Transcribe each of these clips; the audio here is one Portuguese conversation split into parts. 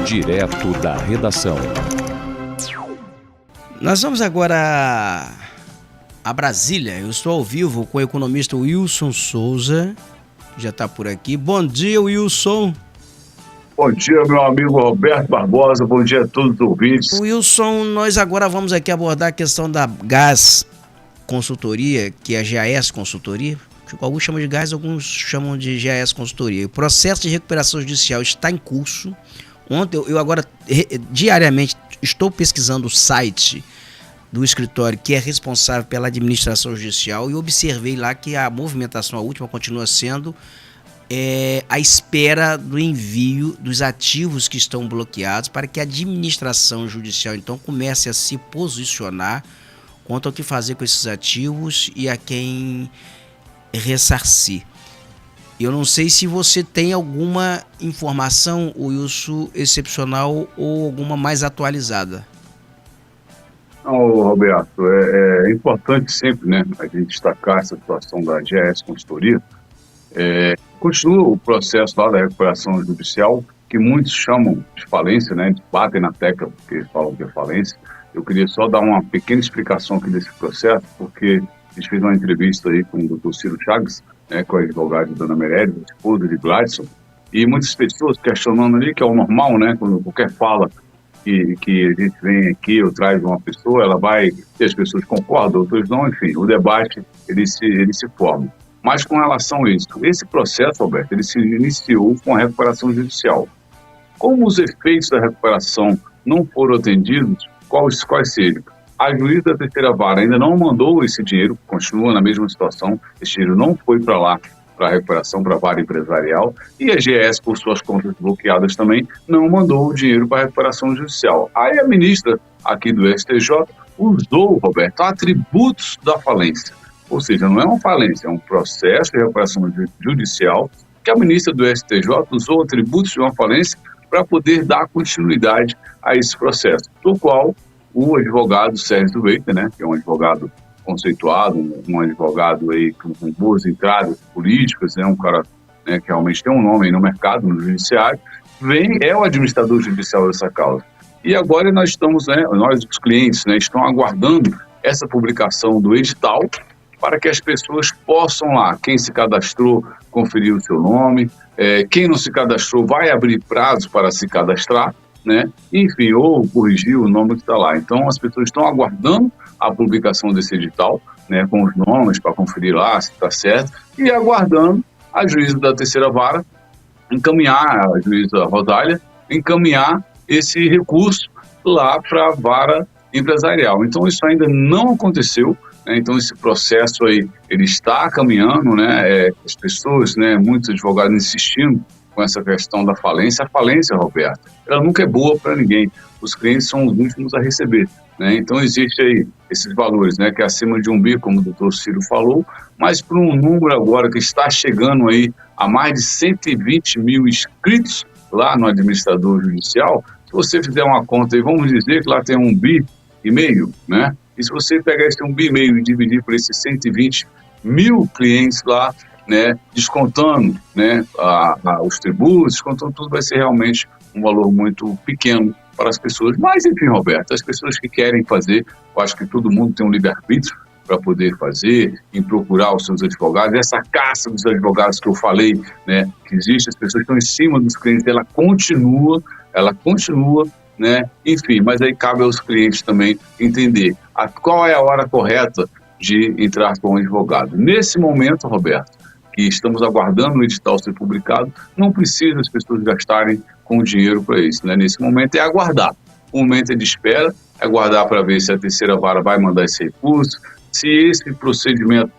Direto da redação. Nós vamos agora a Brasília. Eu estou ao vivo com o economista Wilson Souza, que já está por aqui. Bom dia, Wilson. Bom dia, meu amigo Roberto Barbosa. Bom dia a todos os ouvintes. Wilson, nós agora vamos aqui abordar a questão da GAS Consultoria, que é a GAS Consultoria. Alguns chamam de GAS, alguns chamam de GAS Consultoria. O processo de recuperação judicial está em curso. Ontem, eu agora diariamente estou pesquisando o site do escritório que é responsável pela administração judicial e observei lá que a movimentação, a última, continua sendo a espera do envio dos ativos que estão bloqueados para que a administração judicial então comece a se posicionar quanto ao que fazer com esses ativos e a quem ressarcir. Eu não sei se você tem alguma informação, Wilson, excepcional ou alguma mais atualizada. Não, Roberto, é importante sempre, né, a gente destacar essa situação da GAS Consultoria. Continua o processo lá da recuperação judicial, que muitos chamam de falência, né, batem na tecla porque falam que é falência. Eu queria só dar uma pequena explicação aqui desse processo, porque a gente fez uma entrevista aí com o Dr. Ciro Chagas, né, com a advogada Dona Merédia, esposa de Gladson, e muitas pessoas questionando ali, que é o normal, né, quando qualquer fala que a gente vem aqui ou traz uma pessoa, ela vai, e as pessoas concordam, outras não, enfim, o debate ele se forma. Mas com relação a isso, esse processo, Roberto, ele se iniciou com a recuperação judicial. Como os efeitos da recuperação não foram atendidos, quais sejam? A juíza da terceira vara ainda não mandou esse dinheiro, continua na mesma situação, esse dinheiro não foi para lá, para a recuperação, para a vara empresarial, e a GS, por suas contas bloqueadas também, não mandou o dinheiro para a recuperação judicial. Aí a ministra aqui do STJ usou, Roberto, atributos da falência, ou seja, não é uma falência, é um processo de recuperação judicial que a ministra do STJ usou atributos de uma falência para poder dar continuidade a esse processo, do qual o advogado Sérgio Veiter, né, que é um advogado conceituado, um advogado aí com boas entradas políticas, né, um cara, né, que realmente tem um nome aí no mercado, no judiciário, é o administrador judicial dessa causa. E agora nós estamos, né, nós os clientes, né, estão aguardando essa publicação do edital para que as pessoas possam lá, quem se cadastrou, conferir o seu nome, quem não se cadastrou vai abrir prazo para se cadastrar, né? Enfim, ou corrigir o nome que está lá. Então, as pessoas estão aguardando a publicação desse edital, né, com os nomes para conferir lá se está certo, e aguardando a juíza da terceira vara encaminhar, a juíza Rosália, encaminhar esse recurso lá para a vara empresarial. Então, isso ainda não aconteceu, né? Então, esse processo aí, ele está caminhando, né? As pessoas, né, muitos advogados insistindo com essa questão da falência. A falência, Roberto, ela nunca é boa para ninguém. Os clientes são os últimos a receber, né? Então, existe aí esses valores, né, que é acima de 1 bi, como o doutor Ciro falou, mas para um número agora que está chegando aí a mais de 120 mil inscritos lá no administrador judicial, se você fizer uma conta aí, vamos dizer que lá tem 1,5 bi, né? E se você pegar esse 1,5 bi e dividir por esses 120 mil clientes lá, né, descontando, né, os tributos, descontando tudo, vai ser realmente um valor muito pequeno para as pessoas. Mas, enfim, Roberto, as pessoas que querem fazer, eu acho que todo mundo tem um livre-arbítrio para poder fazer, em procurar os seus advogados. Essa caça dos advogados que eu falei, né, que existe, as pessoas estão em cima dos clientes, ela continua, né, enfim, mas aí cabe aos clientes também entender qual é a hora correta de entrar com o advogado. Nesse momento, Roberto, que estamos aguardando o edital ser publicado, não precisa as pessoas gastarem com dinheiro para isso, né? Nesse momento é aguardar. O momento é de espera, é aguardar para ver se a terceira vara vai mandar esse recurso, se esse procedimento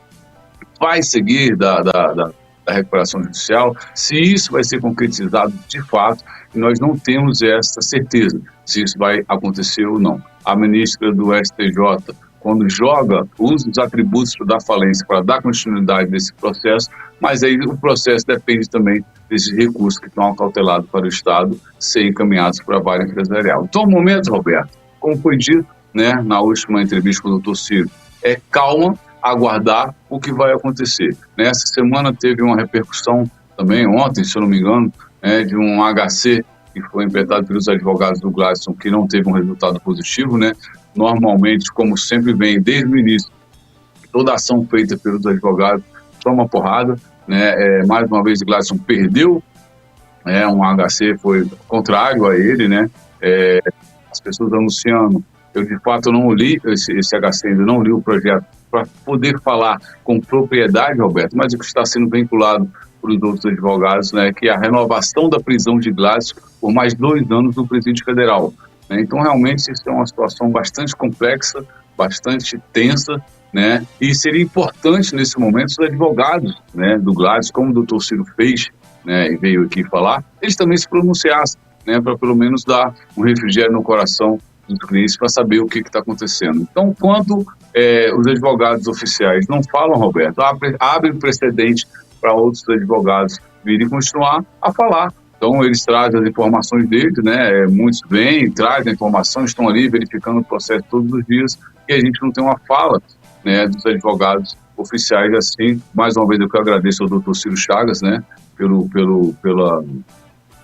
vai seguir da recuperação judicial, se isso vai ser concretizado de fato, e nós não temos essa certeza se isso vai acontecer ou não. A ministra do STJ, quando usa os atributos da falência para dar continuidade desse processo, mas aí o processo depende também desses recursos que estão acautelados para o Estado serem encaminhados para a vara empresarial. Então, o momento, Roberto, como foi dito, né, na última entrevista com o Dr. Ciro, é calma, aguardar o que vai acontecer. Nessa semana teve uma repercussão também, ontem, se eu não me engano, de um HC que foi impetrado pelos advogados do Gladson, que não teve um resultado positivo, né? Normalmente, como sempre vem desde o início, toda ação feita pelos advogados toma porrada, né? Mais uma vez, o Gladson perdeu, um HC foi contrário a ele, né? As pessoas anunciando, eu de fato não li esse HC, ainda não li o projeto para poder falar com propriedade, Roberto, mas o que está sendo vinculado para os outros advogados, né, que é a renovação da prisão de Gladson por mais 2 anos no Presídio Federal. Né? Então, realmente, isso é uma situação bastante complexa, bastante tensa, né? E seria importante, nesse momento, os advogados, né, do Gladson, como o doutor Ciro fez, né, e veio aqui falar, eles também se pronunciassem, né, para pelo menos dar um refrigério no coração dos clientes para saber o que está acontecendo. Então, quando os advogados oficiais não falam, Roberto, abre precedente para outros advogados virem continuar a falar. Então, eles trazem as informações deles, né? Muitos vêm, trazem a informação, estão ali verificando o processo todos os dias, e a gente não tem uma fala, né, dos advogados oficiais assim. Mais uma vez, eu que agradeço ao doutor Ciro Chagas, né,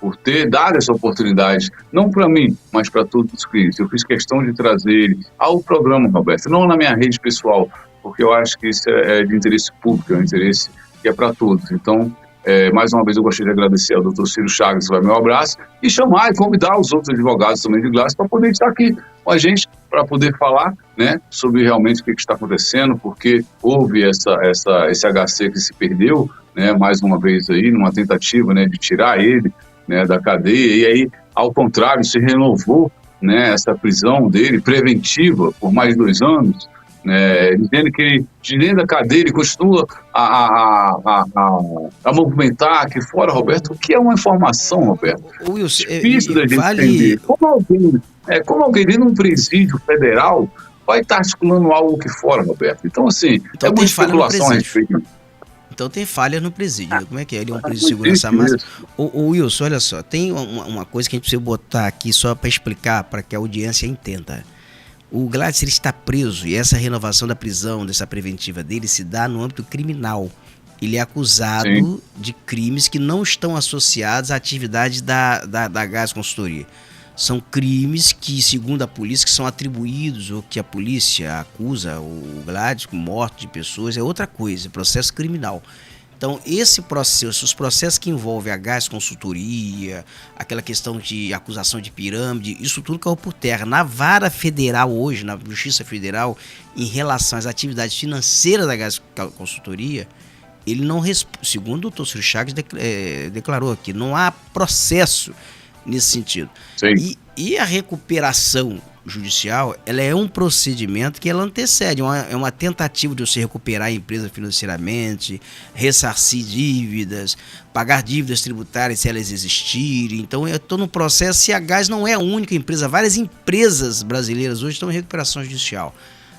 por ter dado essa oportunidade, não para mim, mas para todos os clientes. Eu fiz questão de trazer ele ao programa, Roberto, não na minha rede pessoal, porque eu acho que isso é de interesse público, é um interesse que é para todos. Então, mais uma vez, eu gostaria de agradecer ao doutor Ciro Chagas, vai meu abraço, e chamar e convidar os outros advogados também de Gladson para poder estar aqui com a gente, para poder falar, né, sobre realmente o que está acontecendo, porque houve esse HC que se perdeu, né, mais uma vez aí, numa tentativa, né, de tirar ele, né, da cadeia, e aí, ao contrário, se renovou, né, essa prisão dele preventiva por mais 2 anos, né, dizendo que de dentro da cadeia ele continua a movimentar aqui fora, Roberto, o que é uma informação, Roberto? Wilson, difícil da gente entender. Como alguém dentro de um presídio federal vai estar articulando algo aqui fora, Roberto? Então, assim, então, é uma especulação a respeito. Então tem falha no presídio. Como é que é? Ele é um presídio de segurança máxima. O Wilson, olha só, tem uma coisa que a gente precisa botar aqui só para explicar, para que a audiência entenda. O Gladson está preso e essa renovação da prisão, dessa preventiva dele, se dá no âmbito criminal. Ele é acusado de crimes que não estão associados à atividade da Gás Consultoria. São crimes que, segundo a polícia, que são atribuídos, ou que a polícia acusa o Gladson com morte de pessoas, é outra coisa, processo criminal. Então, esse processo, os processos que envolvem a Gás Consultoria, aquela questão de acusação de pirâmide, isso tudo caiu por terra. Na vara federal hoje, na Justiça Federal, em relação às atividades financeiras da Gás Consultoria, ele não segundo o doutor Ciro Chagas declarou aqui, não há processo nesse sentido. E a recuperação judicial, ela é um procedimento que ela antecede, é uma tentativa de você recuperar a empresa financeiramente, ressarcir dívidas, pagar dívidas tributárias se elas existirem. Então eu estou no processo, e a Gás não é a única empresa, várias empresas brasileiras hoje estão em recuperação judicial.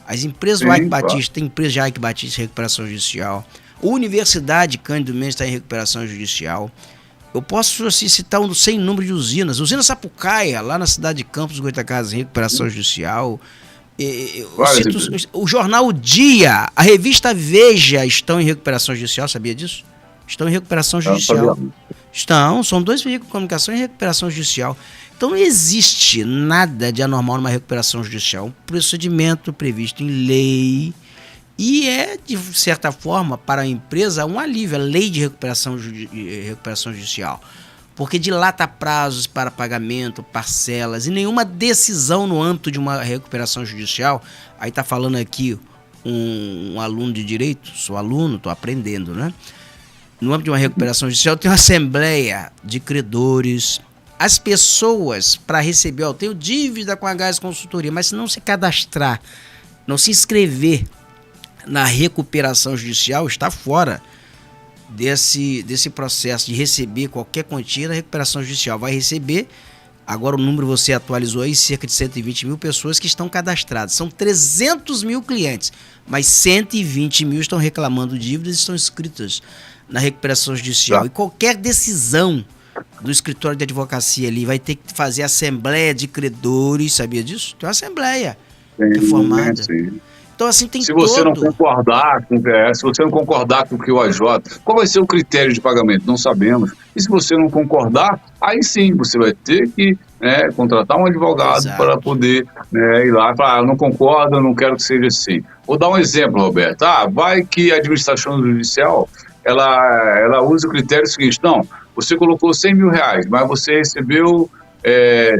As empresas do Ike Batista, tem empresa de Ike Batista em recuperação judicial, a Universidade Cândido Mendes está em recuperação judicial. Eu posso assim, citar sem número de usinas. Usina Sapucaia, lá na cidade de Campos, Goitacazes, em recuperação judicial. O jornal O Dia, a revista Veja estão em recuperação judicial, sabia disso? Estão em recuperação judicial. São 2 veículos de comunicação em recuperação judicial. Então não existe nada de anormal numa recuperação judicial. Um procedimento previsto em lei. E é, de certa forma, para a empresa, um alívio, a lei de recuperação judicial. Porque dilata prazos para pagamento, parcelas, e nenhuma decisão no âmbito de uma recuperação judicial. Aí está falando aqui um aluno de direito, sou aluno, estou aprendendo, né? No âmbito de uma recuperação judicial tem uma assembleia de credores. As pessoas, para receber, eu tenho dívida com a Gás Consultoria, mas se não se cadastrar, não se inscrever na recuperação judicial, está fora desse processo de receber qualquer quantia da recuperação judicial. Vai receber, agora o número você atualizou aí, cerca de 120 mil pessoas que estão cadastradas. São 300 mil clientes, mas 120 mil estão reclamando dívidas e estão inscritas na recuperação judicial. E qualquer decisão do escritório de advocacia ali vai ter que fazer assembleia de credores, sabia disso? Tem uma assembleia formada. Então, assim, tem Se você não todo... concordar com, se você não concordar com o que o AJ, qual vai ser o critério de pagamento? Não sabemos. E se você não concordar, aí sim você vai ter que, né, contratar um advogado para Exato. poder, né, ir lá e falar, eu não concordo, eu não quero que seja assim. Vou dar um exemplo, Roberto. Vai que a administração judicial, ela usa o critério seguinte, não, você colocou 100 mil reais, mas você recebeu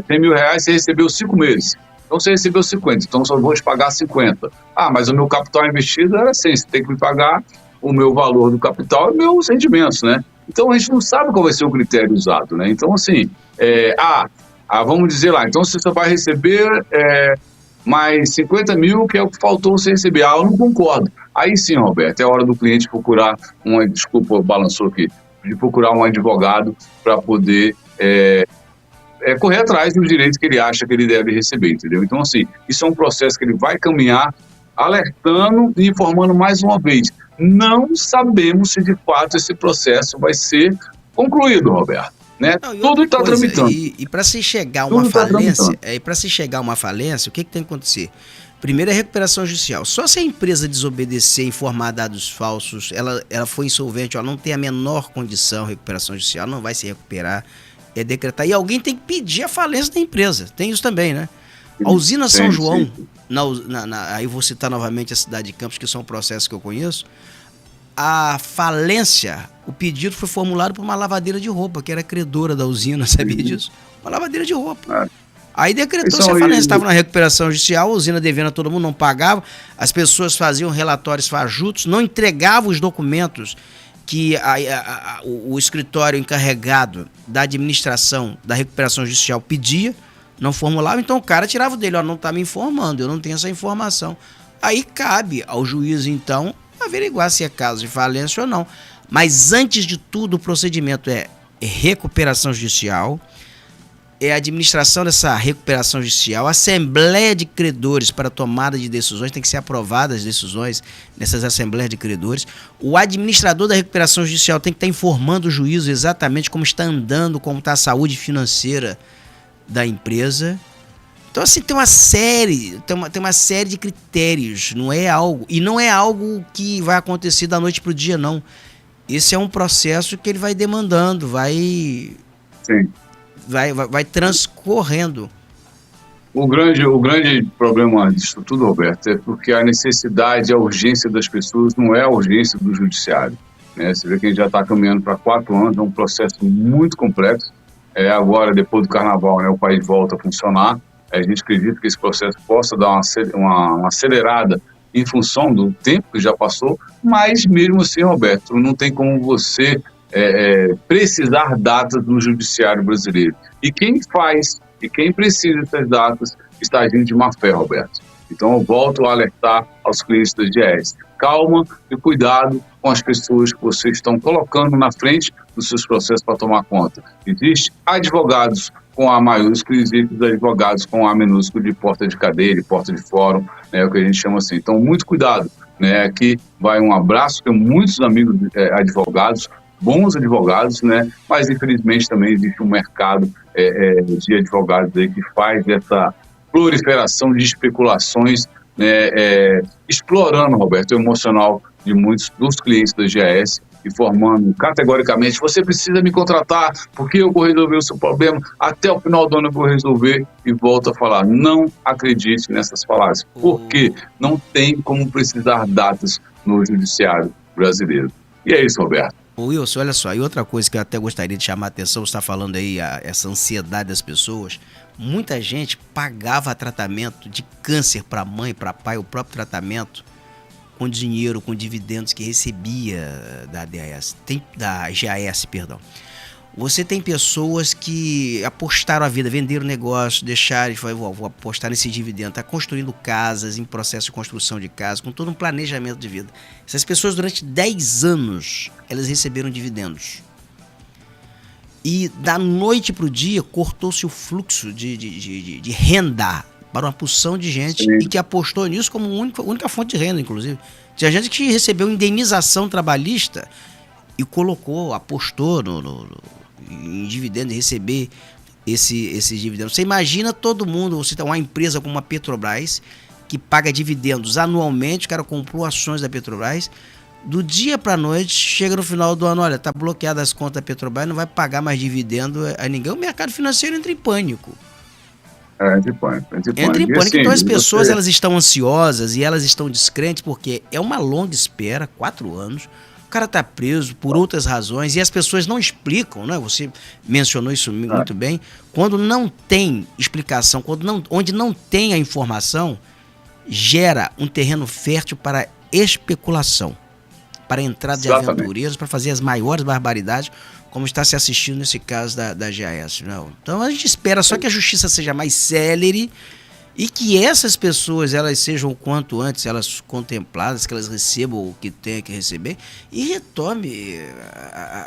100 mil reais, você recebeu 5 meses. Então você recebeu 50, então só vou te pagar 50. Mas o meu capital investido era 100, você tem que me pagar o meu valor do capital e meus rendimentos, né? Então a gente não sabe qual vai ser o critério usado, né? Então assim, vamos dizer lá, então você só vai receber mais 50 mil, que é o que faltou você receber. Eu não concordo. Aí sim, Roberto, é hora do cliente procurar desculpa, balançou aqui, de procurar um advogado para poder correr atrás dos direitos que ele acha que ele deve receber, entendeu? Então, assim, isso é um processo que ele vai caminhar alertando e informando mais uma vez. Não sabemos se de fato esse processo vai ser concluído, Roberto, né? Não, Tudo está tramitando. E para se chegar a uma falência, para se chegar a uma falência, o que tem que acontecer? Primeiro é a recuperação judicial. Só se a empresa desobedecer, informar dados falsos, ela foi insolvente, ela não tem a menor condição, recuperação judicial, não vai se recuperar, decretar. E alguém tem que pedir a falência da empresa. Tem isso também, né? A usina São João, aí vou citar novamente a cidade de Campos, que são processos que eu conheço, a falência, o pedido foi formulado por uma lavadeira de roupa, que era credora da usina, sabia disso? Uma lavadeira de roupa. Aí decretou-se a falência, estava na recuperação judicial, a usina devendo a todo mundo, não pagava, as pessoas faziam relatórios fajutos, não entregavam os documentos que o escritório encarregado da administração da recuperação judicial pedia, não formulava, então o cara tirava dele, não está me informando, eu não tenho essa informação. Aí cabe ao juiz, então, averiguar se é caso de falência ou não. Mas antes de tudo, o procedimento é recuperação judicial, é a administração dessa recuperação judicial, a assembleia de credores para tomada de decisões, tem que ser aprovadas as decisões nessas assembleias de credores. O administrador da recuperação judicial tem que estar informando o juízo exatamente como está andando, como está a saúde financeira da empresa. Então, assim, tem uma série de critérios, não é algo que vai acontecer da noite para o dia, não. Esse é um processo que ele vai demandando, vai transcorrendo. O grande problema disso tudo, Roberto, é porque a necessidade, a urgência das pessoas não é a urgência do judiciário, né? Você vê que a gente já está caminhando para 4 anos, é um processo muito complexo. Agora, depois do carnaval, né, o país volta a funcionar. A gente acredita que esse processo possa dar uma acelerada em função do tempo que já passou, mas mesmo assim, Roberto, não tem como você precisar datas no judiciário brasileiro. E quem faz e quem precisa dessas datas está agindo de má fé, Roberto. Então eu volto a alertar aos clientes da GES. Calma e cuidado com as pessoas que vocês estão colocando na frente dos seus processos para tomar conta. Existem advogados com A maiúsculo e existem advogados com A minúsculo de porta de cadeia, de porta de fórum, né, o que a gente chama assim. Então muito cuidado, né? Aqui vai um abraço, tenho muitos amigos advogados, bons advogados, né? Mas infelizmente também existe um mercado de advogados aí que faz essa proliferação de especulações, né? Explorando, Roberto, o emocional de muitos dos clientes da GES e formando categoricamente, você precisa me contratar porque eu vou resolver o seu problema, até o final do ano eu vou resolver, e volto a falar, não acredite nessas falácias, porque não tem como precisar datas no judiciário brasileiro. E é isso, Roberto. Wilson, olha só, e outra coisa que eu até gostaria de chamar a atenção, você está falando aí, essa ansiedade das pessoas, muita gente pagava tratamento de câncer para mãe, para pai, o próprio tratamento, com dinheiro, com dividendos que recebia da GAS, perdão. Você tem pessoas que apostaram a vida, venderam negócio, deixaram, vou apostar nesse dividendo, está construindo casas, em processo de construção de casas, com todo um planejamento de vida. Essas pessoas, durante 10 anos, elas receberam dividendos. E da noite para o dia, cortou-se o fluxo de renda para uma porção de gente e que apostou nisso como única fonte de renda, inclusive. Tinha gente que recebeu indenização trabalhista e apostou em dividendo, receber esse dividendo. Você imagina todo mundo, você tem uma empresa como a Petrobras, que paga dividendos anualmente, o cara comprou ações da Petrobras, do dia para a noite, chega no final do ano, olha, tá bloqueada as contas da Petrobras, não vai pagar mais dividendo a ninguém, o mercado financeiro entra em pânico. Entra em pânico. Entra em pânico, assim, então as pessoas elas estão ansiosas e elas estão descrentes porque é uma longa espera, 4 anos, o cara tá preso por outras razões e as pessoas não explicam, né? Você mencionou isso muito bem, quando não tem explicação, onde não tem a informação, gera um terreno fértil para especulação, para a entrada de aventureiros, para fazer as maiores barbaridades, como está se assistindo nesse caso da GAES. Não. Então a gente espera só que a justiça seja mais célere e que essas pessoas elas sejam o quanto antes elas contempladas, que elas recebam o que tem que receber e retome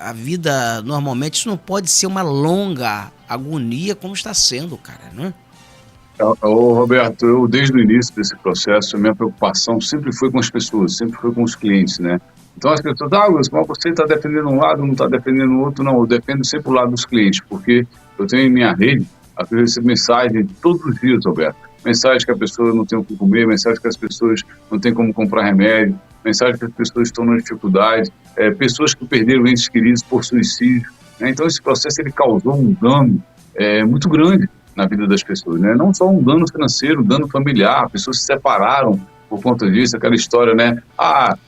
a vida normalmente. Isso não pode ser uma longa agonia como está sendo, cara, né? Roberto, eu desde o início desse processo, a minha preocupação sempre foi com as pessoas, sempre foi com os clientes, né? Então as pessoas, Wilson, mas você está defendendo um lado, não está defendendo o outro, não, eu defendo sempre o lado dos clientes, porque eu tenho em minha rede, eu recebo mensagem todos os dias, Roberto, mensagem que a pessoa não tem o que comer, mensagem que as pessoas não têm como comprar remédio, mensagem que as pessoas estão na dificuldade, pessoas que perderam entes queridos por suicídio, né? Então esse processo ele causou um dano muito grande na vida das pessoas, né? Não só um dano financeiro, um dano familiar, pessoas se separaram por conta disso, aquela história, né?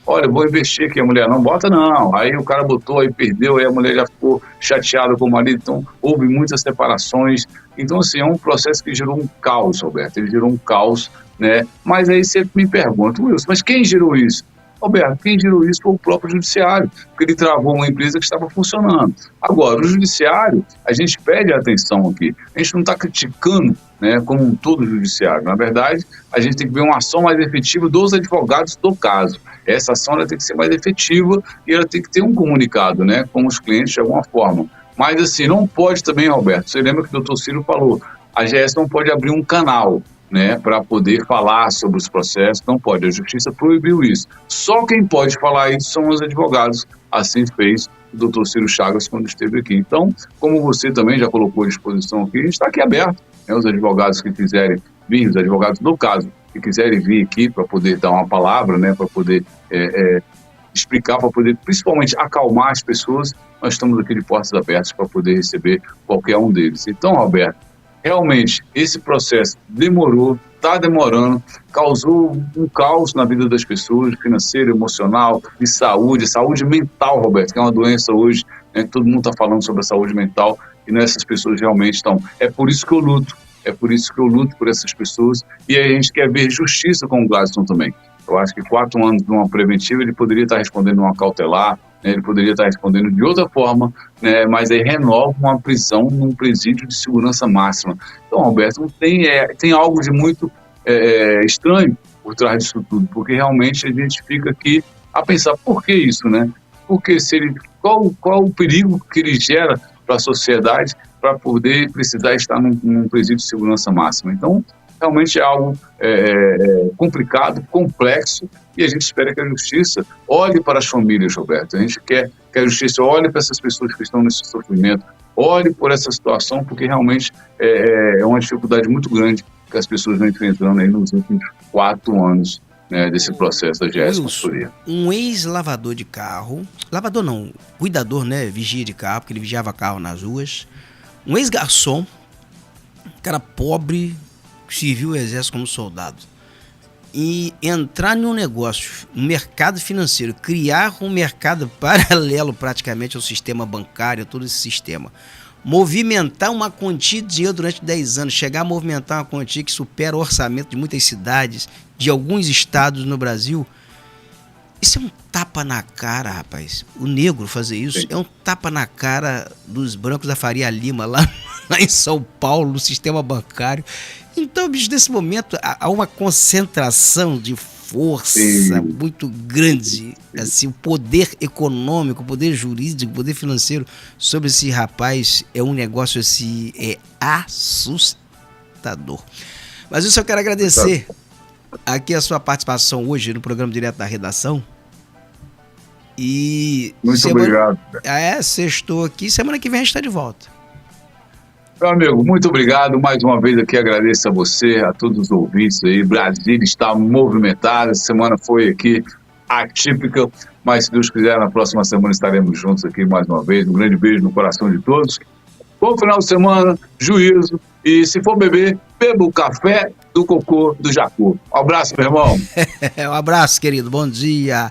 Olha, vou investir aqui, a mulher não bota, não. Aí o cara botou, aí perdeu, aí a mulher já ficou chateada com o marido, então houve muitas separações. Então, assim, é um processo que gerou um caos, Roberto, ele gerou um caos, né? Mas aí você me pergunta, Wilson, mas quem gerou isso? Roberto, quem gerou isso foi o próprio judiciário, porque ele travou uma empresa que estava funcionando. Agora, o judiciário, a gente pede atenção aqui. A gente não está criticando, né, como um todo o judiciário. Na verdade, a gente tem que ver uma ação mais efetiva dos advogados do caso. Essa ação ela tem que ser mais efetiva e ela tem que ter um comunicado, né, com os clientes de alguma forma. Mas, assim, não pode também, Roberto, você lembra que o doutor Ciro falou, a GS não pode abrir um canal, né, para poder falar sobre os processos, não pode, a justiça proibiu isso. Só quem pode falar isso são os advogados, assim fez o doutor Ciro Chagas quando esteve aqui. Então, como você também já colocou à disposição aqui, a gente está aqui aberto, né, os advogados que quiserem vir, os advogados no caso, que quiserem vir aqui para poder dar uma palavra, né, para poder explicar, para poder principalmente acalmar as pessoas, nós estamos aqui de portas abertas para poder receber qualquer um deles. Então, Roberto, realmente, esse processo demorou, está demorando, causou um caos na vida das pessoas, financeiro, emocional, de saúde mental, Roberto, que é uma doença hoje, né, que todo mundo está falando sobre a saúde mental, e essas pessoas realmente estão. É por isso que eu luto por essas pessoas, e aí a gente quer ver justiça com o Gladstone também. Eu acho que 4 anos de uma preventiva, ele poderia estar respondendo uma cautelar, né, ele poderia estar respondendo de outra forma, né, mas aí renova uma prisão num presídio de segurança máxima. Então, Roberto, tem algo de muito estranho por trás disso tudo, porque realmente a gente fica aqui a pensar, por que isso, né? Porque qual o perigo que ele gera para a sociedade para poder precisar estar num presídio de segurança máxima? Então, realmente é algo complicado, complexo, e a gente espera que a justiça olhe para as famílias, Roberto. A gente quer que a justiça olhe para essas pessoas que estão nesse sofrimento, olhe por essa situação, porque realmente é uma dificuldade muito grande que as pessoas vão enfrentando aí nos últimos 4 anos, né, desse processo da GS Consultoria. Um ex-lavador de carro, lavador não, cuidador, né, vigia de carro, porque ele vigiava carro nas ruas, um ex-garçom, cara pobre, serviu o exército como soldado, e entrar num negócio, um mercado financeiro, criar um mercado paralelo praticamente ao sistema bancário, todo esse sistema, movimentar uma quantia de dinheiro durante 10 anos, chegar a movimentar uma quantia que supera o orçamento de muitas cidades, de alguns estados no Brasil, isso é um tapa na cara, rapaz. O negro fazer isso é um tapa na cara dos brancos da Faria Lima, lá em São Paulo, no sistema bancário. Então, bicho, nesse momento há uma concentração de força muito grande, assim, o poder econômico, o poder jurídico, o poder financeiro sobre esse rapaz é um negócio assim, assustador. Mas isso eu quero agradecer aqui a sua participação hoje no programa Direto da Redação. E muito obrigado. Sextou aqui, semana que vem a gente está de volta. Meu amigo, muito obrigado. Mais uma vez aqui agradeço a você, a todos os ouvintes aí. Brasília está movimentada. Essa semana foi aqui atípica, mas se Deus quiser, na próxima semana estaremos juntos aqui mais uma vez. Um grande beijo no coração de todos. Bom final de semana, juízo. E se for beber, beba o café do cocô do Jacu. Um abraço, meu irmão. Um abraço, querido. Bom dia.